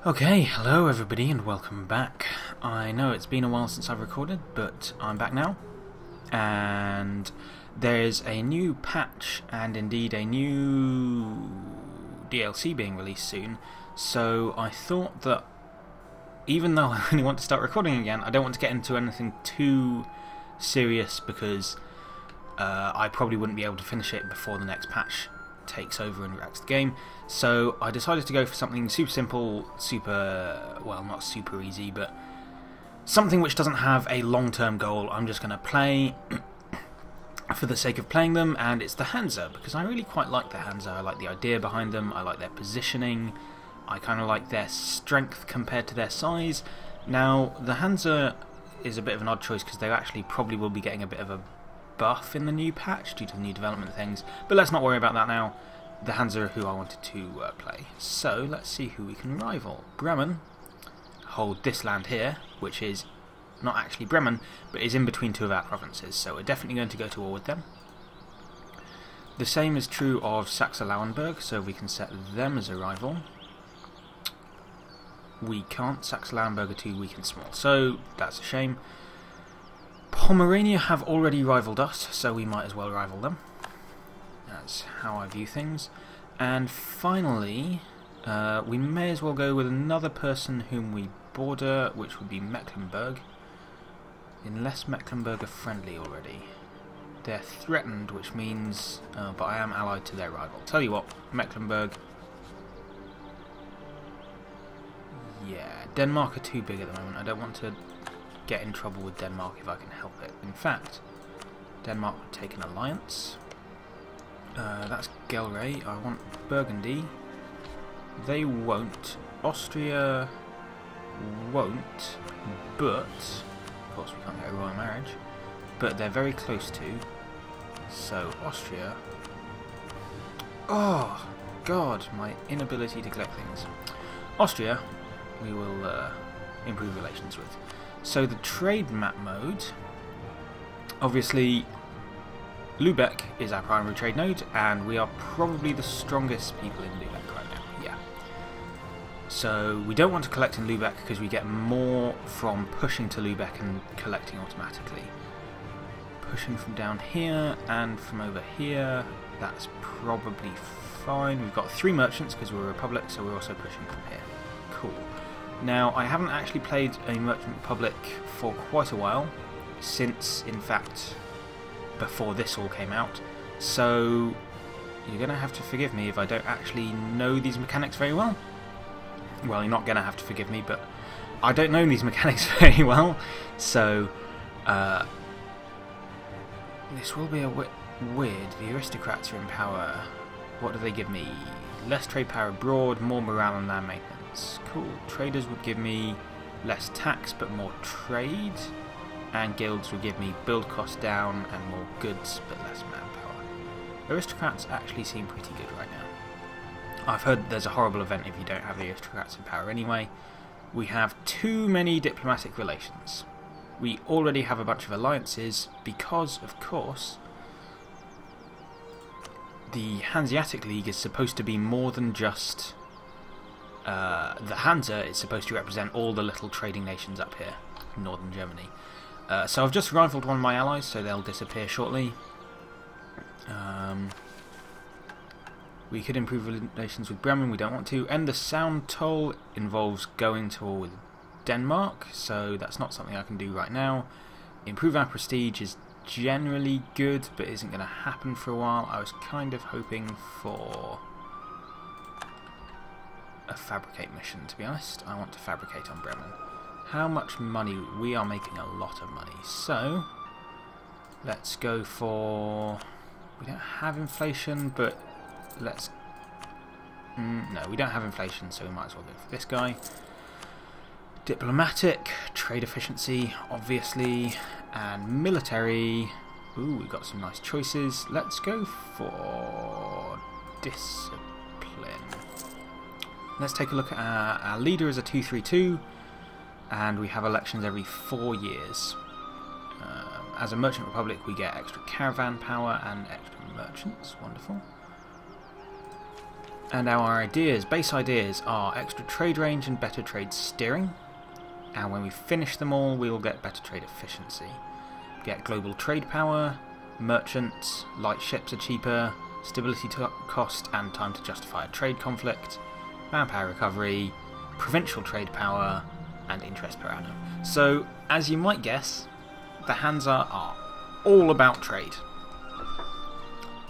Okay, hello everybody and welcome back. I know it's been a while since I've recorded, but I'm back now. And there's a new patch and indeed a new DLC being released soon. So I thought that even though I really want to start recording again, I don't want to get into anything too serious because I probably wouldn't be able to finish it before the next patch takes over and wrecks the game. So I decided to go for something super simple, well, not super easy, but something which doesn't have a long-term goal. I'm just going to play for the sake of playing them, and it's the Hansa, because I really quite like the Hansa. I like the idea behind them, I like their positioning, I kind of like their strength compared to their size. Now, the Hansa is a bit of an odd choice because they actually probably will be getting a bit of a buff in the new patch due to the new development things, but let's not worry about that now. The Hansa are who I wanted to play. So let's see who we can rival. Bremen hold this land here, which is not actually Bremen, but is in between two of our provinces, so we're definitely going to go to war with them. The same is true of Saxe-Lauenburg, so we can set them as a rival. We can't. Saxe-Lauenburg are too weak and small, so that's a shame. Pomerania have already rivaled us, so we might as well rival them. That's how I view things. And finally, we may as well go with another person whom we border, which would be Mecklenburg. Unless Mecklenburg are friendly already. They're threatened, which means... but I am allied to their rival. Tell you what, Mecklenburg... Yeah, Denmark are too big at the moment. I don't want to get in trouble with Denmark if I can help it. In fact, Denmark would take an alliance. That's Gelre. I want Burgundy. They won't. Austria won't. But, of course we can't get a royal marriage. But they're very close to. So, Austria... Oh, God, my inability to collect things. Austria, we will improve relations with. So the trade map mode, obviously Lübeck is our primary trade node, and we are probably the strongest people in Lübeck right now, yeah. So we don't want to collect in Lübeck because we get more from pushing to Lübeck and collecting automatically. Pushing from down here and from over here, that's probably fine. We've got 3 merchants because we're a republic, so we're also pushing from here. Cool. Now, I haven't actually played a Merchant Republic for quite a while, since, in fact, before this all came out, so you're going to have to forgive me if I don't actually know these mechanics very well. Well, you're not going to have to forgive me, but I don't know these mechanics very well, so this will be a bit weird. The aristocrats are in power. What do they give me? Less trade power abroad, more morale and land maintenance. Cool. Traders would give me less tax but more trade, and guilds would give me build costs down and more goods but less manpower. Aristocrats actually seem pretty good right now. I've heard there's a horrible event if you don't have the aristocrats in power anyway. We have too many diplomatic relations. We already have a bunch of alliances because, of course, the Hanseatic League is supposed to be more than just... the Hansa is supposed to represent all the little trading nations up here in northern Germany. So I've just rivaled one of my allies, so they'll disappear shortly. We could improve relations with Bremen, we don't want to. And the sound toll involves going to war with Denmark, so that's not something I can do right now. Improve our prestige is generally good, but isn't going to happen for a while. I was kind of hoping for a fabricate mission, to be honest. I want to fabricate on Bremen. How much money? We are making a lot of money, so let's go for... We don't have inflation, but let's... no, we don't have inflation, so we might as well go for this guy. Diplomatic, trade efficiency, obviously, and military. Ooh, we've got some nice choices. Let's go for discipline. Let's take a look at our leader is a 232, and we have elections every 4 years. As a merchant republic, we get extra caravan power and extra merchants. Wonderful. And our base ideas are extra trade range and better trade steering. And when we finish them all, we will get better trade efficiency. Get global trade power, merchants, light ships are cheaper, stability cost and time to justify a trade conflict, manpower recovery, provincial trade power, and interest per annum. So, as you might guess, the Hansa are all about trade.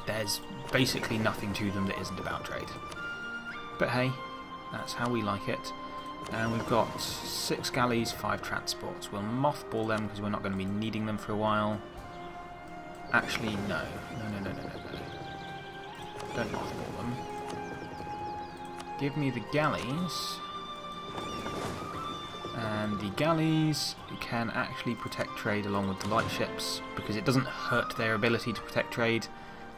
There's basically nothing to them that isn't about trade. But hey, that's how we like it. And we've got 6 galleys, 5 transports. We'll mothball them because we're not going to be needing them for a while. Actually, no. No. Don't mothball them. Give me the galleys. And the galleys can actually protect trade along with the light ships because it doesn't hurt their ability to protect trade,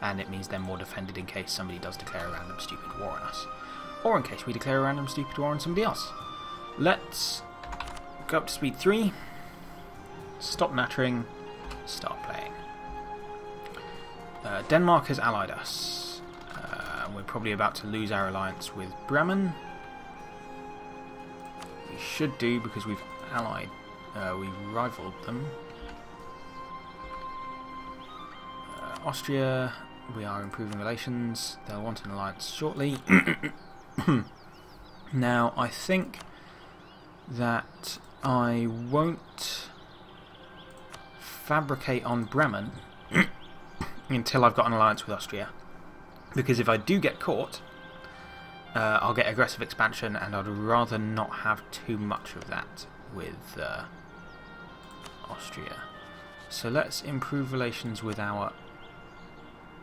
and it means they're more defended in case somebody does declare a random stupid war on us. Or in case we declare a random stupid war on somebody else. Let's go up to speed 3, stop nattering, start playing. Denmark has allied us. We're probably about to lose our alliance with Bremen. We should do because we've we've rivaled them. Austria, we are improving relations. They'll want an alliance shortly. Now, I think that I won't fabricate on Bremen until I've got an alliance with Austria. Because if I do get caught, I'll get aggressive expansion, and I'd rather not have too much of that with Austria. So let's improve relations with our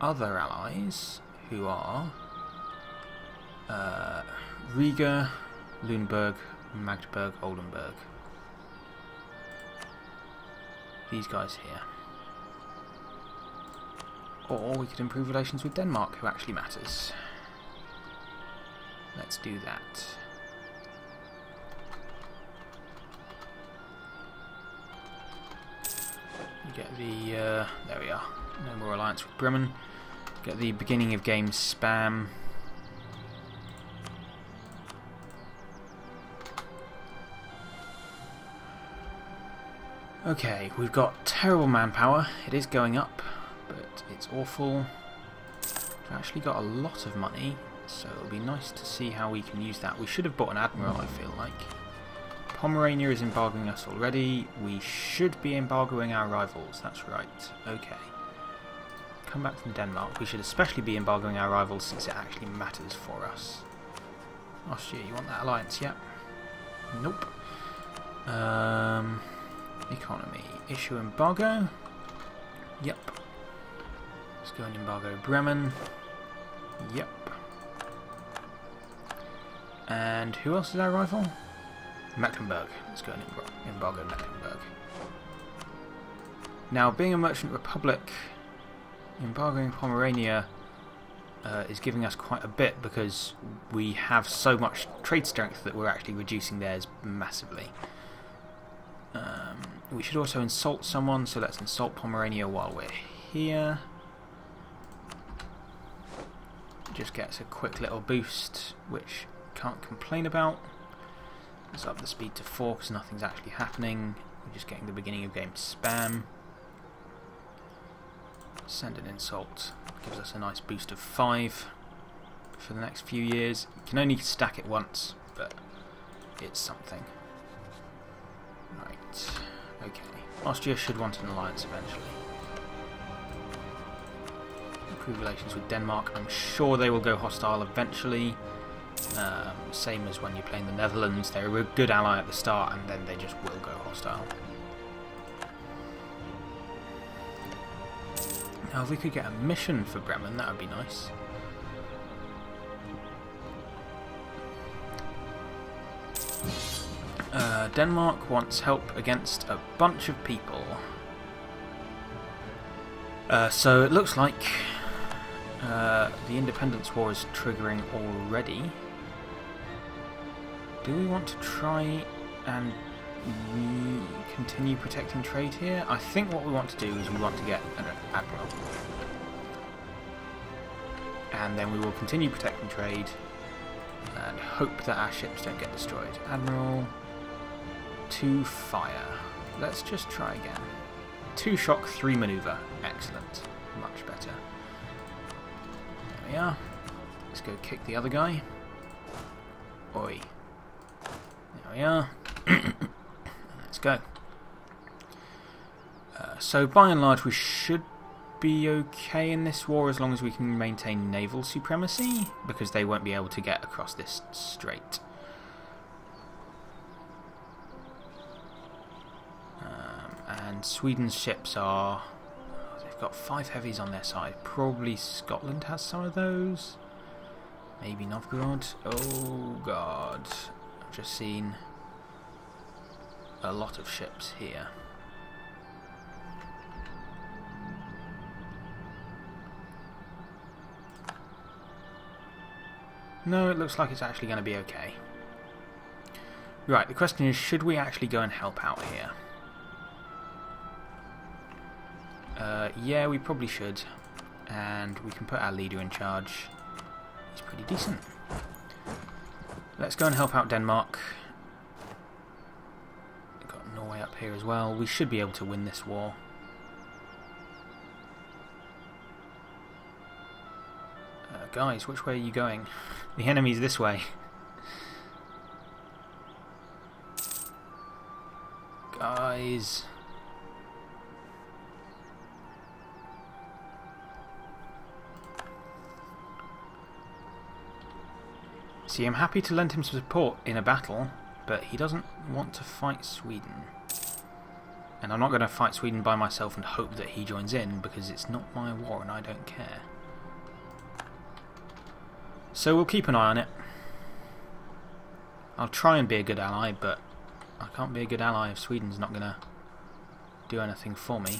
other allies, who are Riga, Lüneburg, Magdeburg, Oldenburg. These guys here. Or we could improve relations with Denmark, who actually matters. Let's do that. You get the... there we are. No more alliance with Bremen. Get the beginning of game spam. Okay, we've got terrible manpower. It is going up, but it's awful. We've actually got a lot of money, so it'll be nice to see how we can use that. We should have bought an admiral, I feel like. Pomerania is embargoing us already. We should be embargoing our rivals, that's right. Okay. Come back from Denmark. We should especially be embargoing our rivals since it actually matters for us. Austria, you want that alliance? Yep. Nope. Economy. Issue embargo. Yep. Let's go and embargo Bremen. Yep. And who else is our rival? Mecklenburg. Let's go and embargo Mecklenburg. Now, being a merchant republic, embargoing Pomerania is giving us quite a bit because we have so much trade strength that we're actually reducing theirs massively. We should also insult someone, so let's insult Pomerania while we're here. Just gets a quick little boost, which can't complain about. Let's up the speed to 4 because nothing's actually happening. We're just getting the beginning of game spam. Send an insult. Gives us a nice boost of 5 for the next few years. You can only stack it once, but it's something. Right. Okay. Austria should want an alliance eventually. Improve relations with Denmark. I'm sure they will go hostile eventually. Same as when you're playing the Netherlands. They're a good ally at the start and then they just will go hostile. Now if we could get a mission for Bremen, that would be nice. Denmark wants help against a bunch of people. So it looks like the Independence War is triggering already. Do we want to try and continue protecting trade here? I think what we want to do is we want to get an admiral. And then we will continue protecting trade And hope that our ships don't get destroyed. Admiral, 2 fire. Let's just try again. 2 shock, 3 maneuver. Excellent. Much better. There we are. Let's go kick the other guy. Oi. There we are. Let's go. So by and large we should be okay in this war as long as we can maintain naval supremacy, because they won't be able to get across this strait. And Sweden's ships are... they've got 5 heavies on their side. Probably Scotland has some of those. Maybe Novgorod. Oh god. I've just seen a lot of ships here. No, it looks like it's actually going to be okay. Right, the question is, should we actually go and help out here? Yeah, we probably should. And we can put our leader in charge. He's pretty decent. Let's go and help out Denmark. We've got Norway up here as well. We should be able to win this war. Guys, which way are you going? The enemy's this way. Guys. See, I'm happy to lend him support in a battle, but he doesn't want to fight Sweden. And I'm not going to fight Sweden by myself and hope that he joins in, because it's not my war and I don't care. So we'll keep an eye on it. I'll try and be a good ally, but I can't be a good ally if Sweden's not going to do anything for me.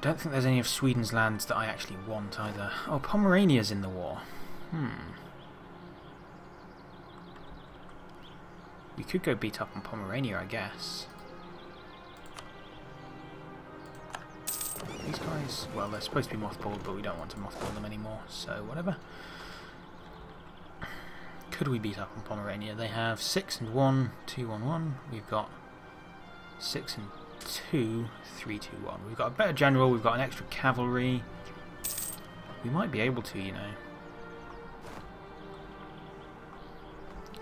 Don't think there's any of Sweden's lands that I actually want either. Oh, Pomerania's in the war. We could go beat up on Pomerania, I guess. These guys, well, they're supposed to be mothballed, but we don't want to mothball them anymore, so whatever. Could we beat up on Pomerania? They have 6 and 1, 2, 1, 1. We've got 6 and 2, 3, 2, 1. We've got a better general, we've got an extra cavalry. We might be able to, you know.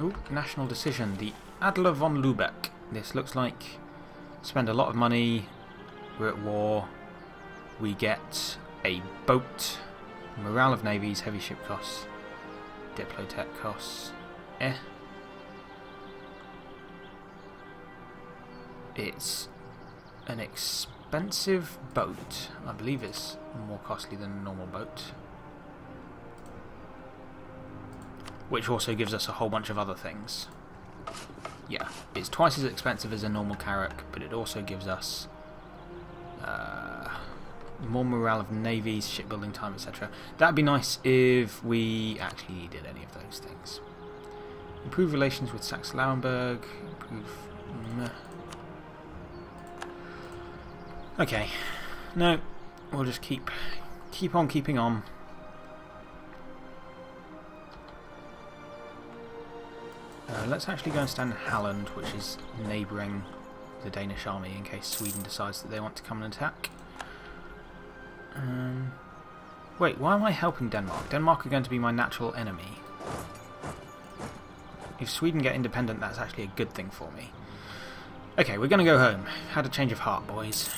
Ooh, national decision. The Adler von Lübeck. This looks like spend a lot of money. We're at war. We get a boat. Morale of navies, heavy ship costs, diplotech costs. It's an expensive boat. I believe it's more costly than a normal boat. Which also gives us a whole bunch of other things. Yeah, it's twice as expensive as a normal carrack, but it also gives us more morale of navies, shipbuilding time, etc. That'd be nice if we actually did any of those things. Improve relations with Saxe-Lauenburg. Improve... Okay. No, we'll just keep on keeping on. Let's actually go and stand in Halland, which is neighbouring the Danish army, in case Sweden decides that they want to come and attack. Wait, why am I helping Denmark? Denmark are going to be my natural enemy. If Sweden get independent, that's actually a good thing for me. Okay, we're going to go home. Had a change of heart, boys.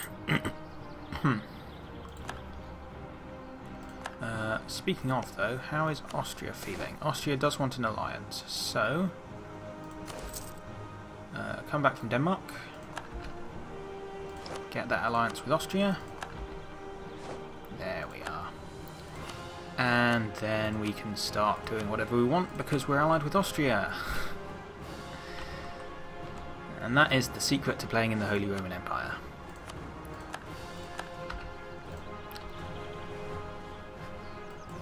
Speaking of, though, how is Austria feeling? Austria does want an alliance, so... come back from Denmark. Get that alliance with Austria. There we are. And then we can start doing whatever we want because we're allied with Austria. And that is the secret to playing in the Holy Roman Empire.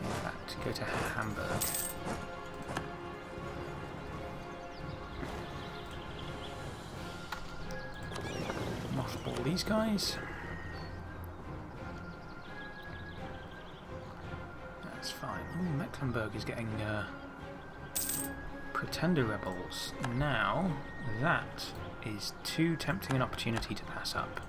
In fact, go to Hamburg. Mothball these guys. That's fine. Ooh, Mecklenburg is getting pretender rebels. Now, that is too tempting an opportunity to pass up.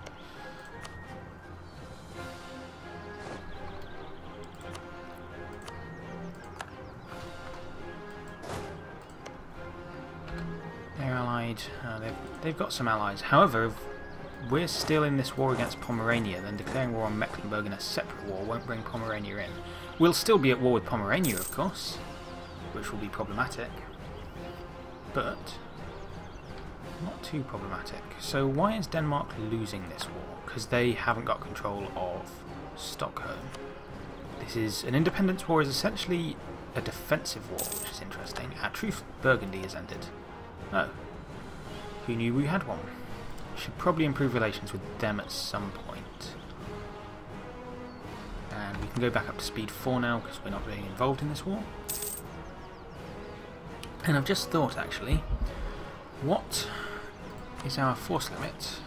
They're allied. They've got some allies. However, if we're still in this war against Pomerania, then declaring war on Mecklenburg in a separate war won't bring Pomerania in. We'll still be at war with Pomerania, of course, which will be problematic, but not too problematic. So why is Denmark losing this war? Because they haven't got control of Stockholm. This is an independence war, is essentially a defensive war, which is interesting. Our truce with Burgundy has ended. Oh, who knew we had one? Should probably improve relations with them at some point. And we can go back up to speed 4 now because we're not being involved in this war. And I've just thought, actually, what is our force limit?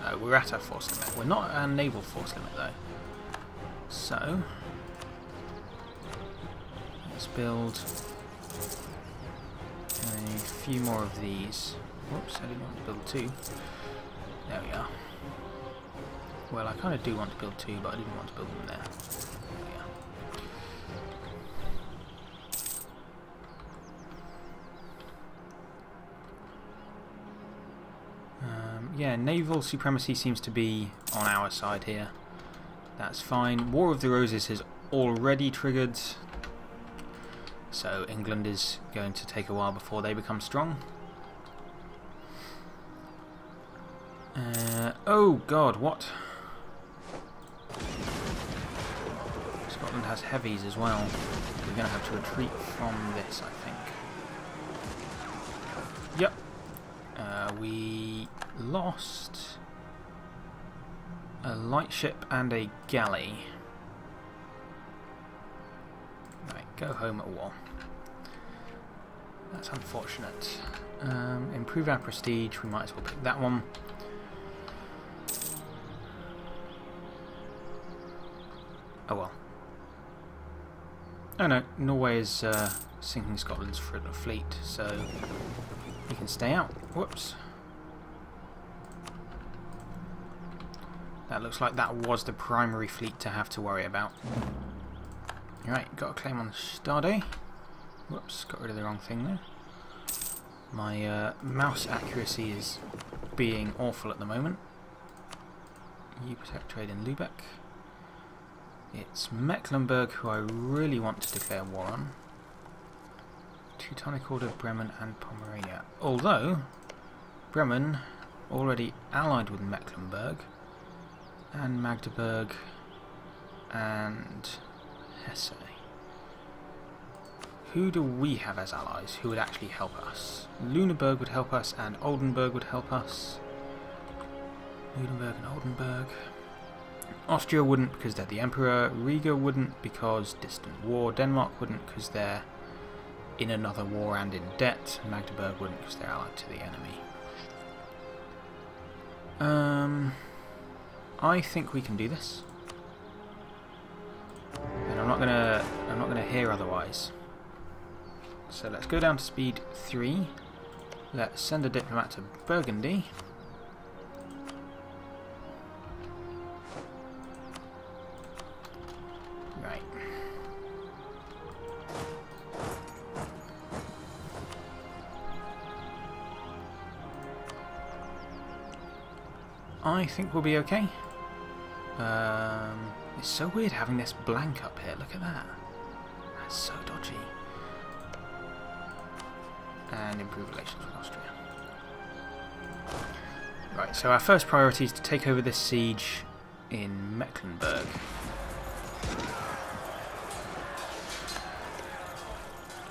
Oh, we're at our force limit. We're not at our naval force limit though. So let's build a few more of these. Whoops, I didn't want to build 2. There we are. Well, I kind of do want to build 2, but I didn't want to build them there. There we are. Yeah, naval supremacy seems to be on our side here. That's fine. War of the Roses has already triggered, so England is going to take a while before they become strong. Oh god, what? Scotland has heavies as well. We're going to have to retreat from this, I think. Yep. We lost a light ship and a galley. Right, go home at war. That's unfortunate. Improve our prestige, we might as well pick that one. Oh well. Oh no, Norway is sinking Scotland's fleet, so we can stay out. Whoops. That looks like that was the primary fleet to have to worry about. Right, got a claim on Stade. Whoops, got rid of the wrong thing there. My mouse accuracy is being awful at the moment. You protect trade in Lübeck. It's Mecklenburg who I really want to declare war on. Teutonic Order, Bremen and Pomerania. Although, Bremen already allied with Mecklenburg and Magdeburg and Hesse. Who do we have as allies who would actually help us? Lüneburg would help us and Oldenburg would help us. Lüneburg and Oldenburg. Austria wouldn't because they're the Emperor. Riga wouldn't because distant war. Denmark wouldn't because they're in another war and in debt. Magdeburg wouldn't because they're allied to the enemy. I think we can do this, and I'm not gonna hear otherwise. So let's go down to speed 3. Let's send a diplomat to Burgundy. Right. I think we'll be okay. It's so weird having this blank up here. Look at that. That's so dodgy. And improve relations with Austria. Right, so our first priority is to take over this siege in Mecklenburg.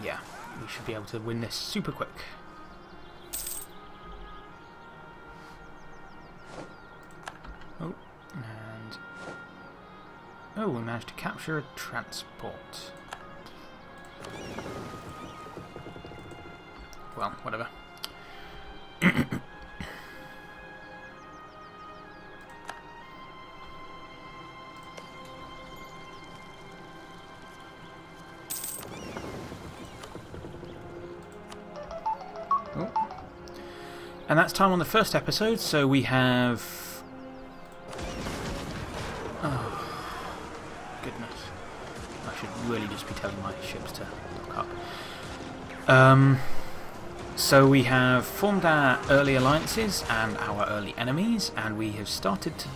Yeah, we should be able to win this super quick. Oh, and... oh, we managed to capture a transport. Well, whatever. Oh. And that's time on the first episode, so we have... Oh, goodness. I should really just be telling my ships to dock up. So we have formed our early alliances and our early enemies, and we have started to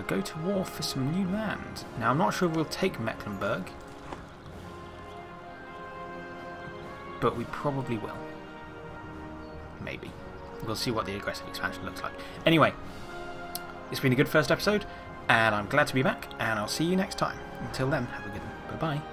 go to war for some new land. Now I'm not sure if we'll take Mecklenburg, but we probably will. Maybe. We'll see what the aggressive expansion looks like. Anyway, it's been a good first episode, and I'm glad to be back, and I'll see you next time. Until then, have a good one. Bye-bye.